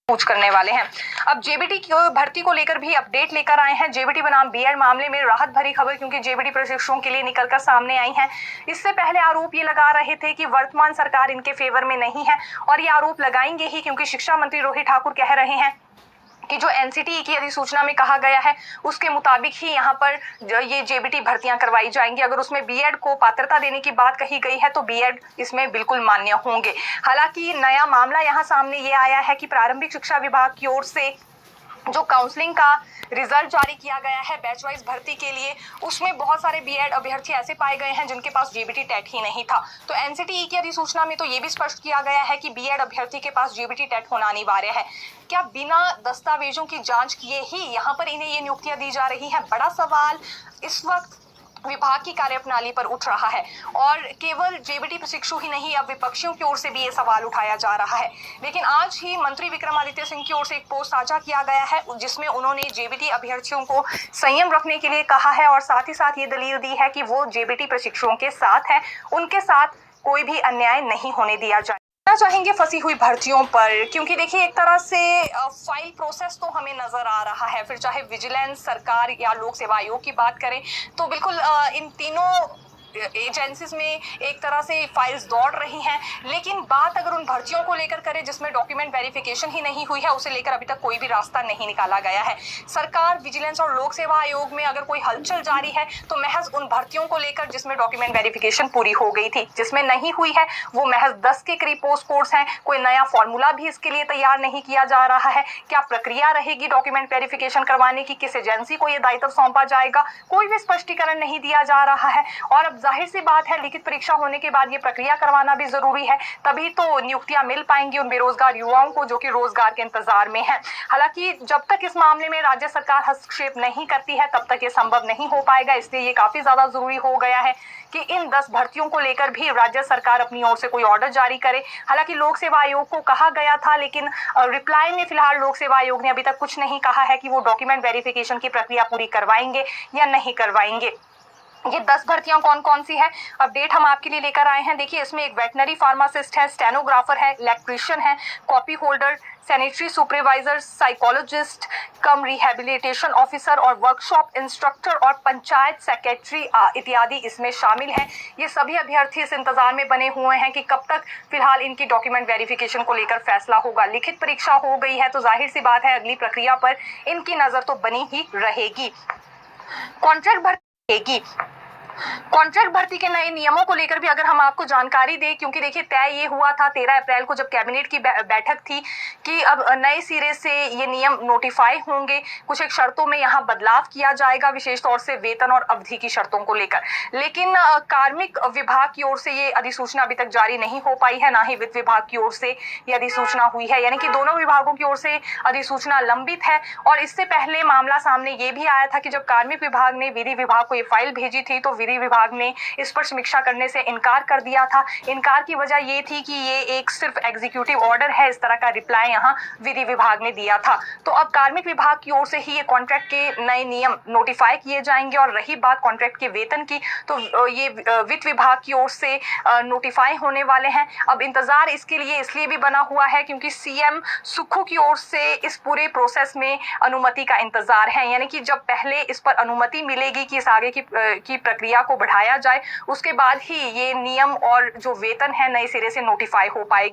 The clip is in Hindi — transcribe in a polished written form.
पूछ करने वाले हैं। अब जेबीटी की भर्ती को लेकर भी अपडेट लेकर आए हैं। जेबीटी बनाम बीएड मामले में राहत भरी खबर, क्योंकि जेबीटी प्रशिक्षुओं के लिए निकलकर सामने आई है। इससे पहले आरोप ये लगा रहे थे कि वर्तमान सरकार इनके फेवर में नहीं है, और ये आरोप लगाएंगे ही, क्योंकि शिक्षा मंत्री रोहित ठाकुर कह रहे हैं कि जो एनसीटीई की अधिसूचना में कहा गया है उसके मुताबिक ही यहाँ पर ये जेबीटी भर्तियां करवाई जाएंगी। अगर उसमें बीएड को पात्रता देने की बात कही गई है तो बीएड इसमें बिल्कुल मान्य होंगे। हालांकि नया मामला यहाँ सामने ये आया है कि प्रारंभिक शिक्षा विभाग की ओर से जो काउंसलिंग का रिजल्ट जारी किया गया है बैच वाइज भर्ती के लिए, उसमें बहुत सारे बीएड अभ्यर्थी ऐसे पाए गए हैं जिनके पास जेबीटी टेट ही नहीं था। तो एनसीटीई की अधिसूचना में तो ये भी स्पष्ट किया गया है कि बीएड अभ्यर्थी के पास जेबीटी टेट होना अनिवार्य है। क्या बिना दस्तावेजों की जांच किए ही यहाँ पर इन्हें ये नियुक्तियां दी जा रही हैं? बड़ा सवाल इस वक्त विभाग की कार्यप्रणाली पर उठ रहा है, और केवल जेबीटी प्रशिक्षु ही नहीं, अब विपक्षियों की ओर से भी ये सवाल उठाया जा रहा है। लेकिन आज ही मंत्री विक्रमादित्य सिंह की ओर से एक पोस्ट साझा किया गया है जिसमें उन्होंने जेबीटी अभ्यर्थियों को संयम रखने के लिए कहा है, और साथ ही साथ ये दलील दी है कि वो जेबीटी प्रशिक्षुओं के साथ है, उनके साथ कोई भी अन्याय नहीं होने दिया जाए। चाहेंगे फंसी हुई भर्तियों पर, क्योंकि देखिए एक तरह से फाइल प्रोसेस तो हमें नजर आ रहा है, फिर चाहे विजिलेंस, सरकार या लोक सेवा आयोग की बात करें तो बिल्कुल इन तीनों एजेंसीज में एक तरह से फाइल्स दौड़ रही हैं। लेकिन बात अगर उन भर्तियों को लेकर करें जिसमें डॉक्यूमेंट वेरिफिकेशन ही नहीं हुई है, उसे लेकर अभी तक कोई भी रास्ता नहीं निकाला गया है। सरकार, विजिलेंस और लोक सेवा आयोग में अगर कोई हलचल जारी है तो महज उन भर्तियों को लेकर जिसमें डॉक्यूमेंट वेरिफिकेशन पूरी हो गई थी। जिसमें नहीं हुई है वो महज 10 के करीब पोस्ट कोड्स हैं। कोई नया फॉर्मूला भी इसके लिए तैयार नहीं किया जा रहा है। क्या प्रक्रिया रहेगी डॉक्यूमेंट वेरिफिकेशन करवाने की, किस एजेंसी को ये दायित्व सौंपा जाएगा, कोई भी स्पष्टीकरण नहीं दिया जा रहा है। और अब जाहिर सी बात है, लिखित परीक्षा होने के बाद ये प्रक्रिया करवाना भी जरूरी है, तभी तो नियुक्तियां मिल पाएंगी उन बेरोजगार युवाओं को जो कि रोजगार के इंतजार में हैं। हालांकि जब तक इस मामले में राज्य सरकार हस्तक्षेप नहीं करती है तब तक ये संभव नहीं हो पाएगा। इसलिए ये काफी ज्यादा जरूरी हो गया है कि इन 10 भर्तियों को लेकर भी राज्य सरकार अपनी ओर से कोई ऑर्डर जारी करे। हालांकि लोक सेवा आयोग को कहा गया था, लेकिन रिप्लाई में फिलहाल लोक सेवा आयोग ने अभी तक कुछ नहीं कहा है कि वो डॉक्यूमेंट वेरिफिकेशन की प्रक्रिया पूरी करवाएंगे या नहीं करवाएंगे। ये 10 भर्तियां कौन कौन सी है, अपडेट हम आपके लिए लेकर आए हैं। देखिए इसमें एक वेटनरी फार्मासिस्ट है, स्टेनोग्राफर है, इलेक्ट्रीशियन है, copy holder, sanitary supervisor, psychologist cum rehabilitation officer और वर्कशॉप इंस्ट्रक्टर और पंचायत सेक्रेटरी इत्यादि इसमें शामिल हैं। ये सभी अभ्यर्थी इस इंतजार में बने हुए हैं कि कब तक फिलहाल इनकी डॉक्यूमेंट वेरिफिकेशन को लेकर फैसला होगा। लिखित परीक्षा हो गई है तो जाहिर सी बात है अगली प्रक्रिया पर इनकी नजर तो बनी ही रहेगी। कॉन्ट्रैक्ट भर्ती कॉन्ट्रैक्ट भर्ती के नए नियमों को लेकर भी अगर हम आपको जानकारी दें, क्योंकि देखिए तय ये हुआ था 13 अप्रैल को जब कैबिनेट की बैठक थी कि अब नए सिरे से ये नियम नोटिफाई होंगे। कुछ एक शर्तों में यहाँ बदलाव किया जाएगा, विशेष तौर से वेतन और अवधि की शर्तों को लेकर। लेकिन कार्मिक विभाग की ओर से ये अधिसूचना अभी तक जारी नहीं हो पाई है, ना ही वित्त विभाग की ओर से ये अधिसूचना हुई है। यानी कि दोनों विभागों की ओर से अधिसूचना लंबित है। और इससे पहले मामला सामने ये भी आया था कि जब कार्मिक विभाग ने विधि विभाग को ये फाइल भेजी थी तो विधि विभाग ने इस पर समीक्षा करने से इनकार कर दिया था। इनकार की वजह ये थी कि ये एक सिर्फ एग्जीक्यूटिव ऑर्डर है, इस तरह का रिप्लाई यहाँ विधि विभाग ने दिया था। तो अब कार्मिक विभाग की ओर से ही ये कॉन्ट्रैक्ट के नए नियम नोटिफाई किए जाएंगे। और रही बात कॉन्ट्रैक्ट के वेतन की, तो ये वित्त विभाग की ओर से नोटिफाई होने वाले हैं। अब इंतजार इसके लिए इसलिए भी बना हुआ है क्योंकि सीएम सुक्खू की ओर से इस पूरे प्रोसेस में अनुमति का इंतजार है। यानी कि जब पहले इस पर अनुमति मिलेगी कि इस आगे की प्रक्रिया को बढ़ाया जाए, उसके बाद ही ये नियम और जो वेतन है नए सिरे से नोटिफाई हो पाएगी।